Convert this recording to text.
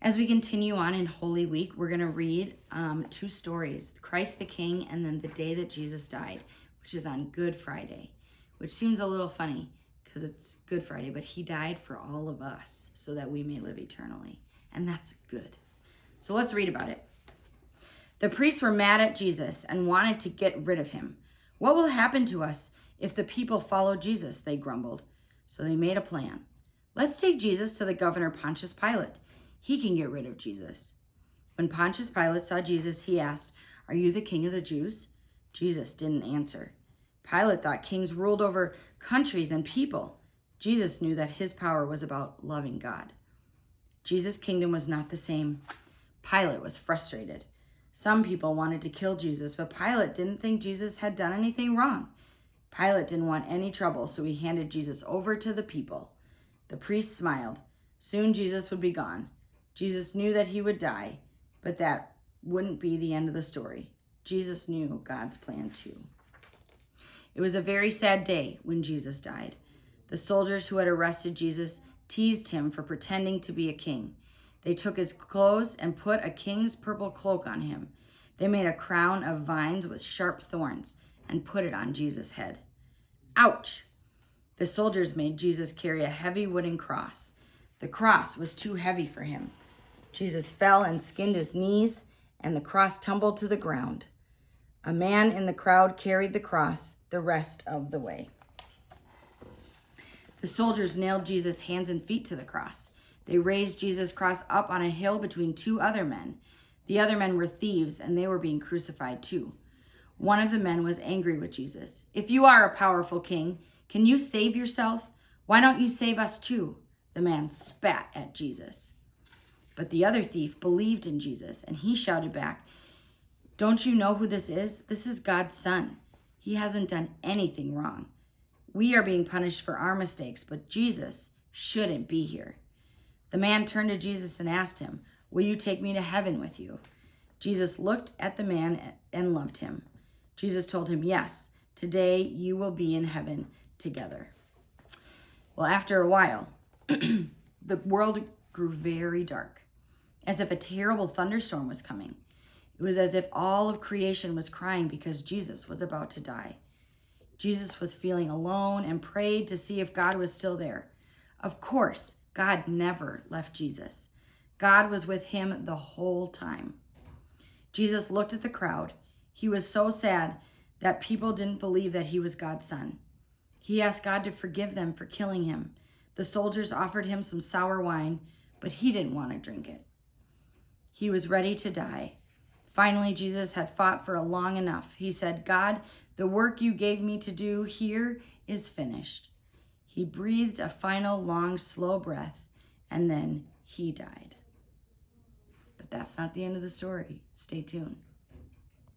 As we continue on in Holy Week, we're going to read two stories, Christ the King and then the day that Jesus died, which is on Good Friday, which seems a little funny because it's Good Friday, but he died for all of us so that we may live eternally. And that's good. So let's read about it. The priests were mad at Jesus and wanted to get rid of him. What will happen to us if the people follow Jesus? They grumbled. So they made a plan. Let's take Jesus to the governor Pontius Pilate. He can get rid of Jesus. When Pontius Pilate saw Jesus, he asked, "Are you the king of the Jews?" Jesus didn't answer. Pilate thought kings ruled over countries and people. Jesus knew that his power was about loving God. Jesus' kingdom was not the same. Pilate was frustrated. Some people wanted to kill Jesus, but Pilate didn't think Jesus had done anything wrong. Pilate didn't want any trouble, so he handed Jesus over to the people. The priests smiled. Soon Jesus would be gone. Jesus knew that he would die, but that wouldn't be the end of the story. Jesus knew God's plan too. It was a very sad day when Jesus died. The soldiers who had arrested Jesus teased him for pretending to be a king. They took his clothes and put a king's purple cloak on him. They made a crown of vines with sharp thorns and put it on Jesus' head. Ouch! The soldiers made Jesus carry a heavy wooden cross. The cross was too heavy for him. Jesus fell and skinned his knees, and the cross tumbled to the ground. A man in the crowd carried the cross the rest of the way. The soldiers nailed Jesus' hands and feet to the cross. They raised Jesus' cross up on a hill between two other men. The other men were thieves, and they were being crucified too. One of the men was angry with Jesus. "If you are a powerful king, can you save yourself? Why don't you save us too?" The man spat at Jesus. But the other thief believed in Jesus, and he shouted back, "Don't you know who this is? This is God's son. He hasn't done anything wrong. We are being punished for our mistakes, but Jesus shouldn't be here." The man turned to Jesus and asked him, "Will you take me to heaven with you?" Jesus looked at the man and loved him. Jesus told him, "Yes, today you will be in heaven together." Well, after a while, the world grew very dark, as if a terrible thunderstorm was coming. It was as if all of creation was crying because Jesus was about to die. Jesus was feeling alone and prayed to see if God was still there. Of course, God never left Jesus. God was with him the whole time. Jesus looked at the crowd. He was so sad that people didn't believe that he was God's son. He asked God to forgive them for killing him. The soldiers offered him some sour wine, but he didn't want to drink it. He was ready to die. Finally, Jesus had fought for long enough. He said, "God, the work you gave me to do here is finished." He breathed a final, long, slow breath, and then he died. But that's not the end of the story. Stay tuned.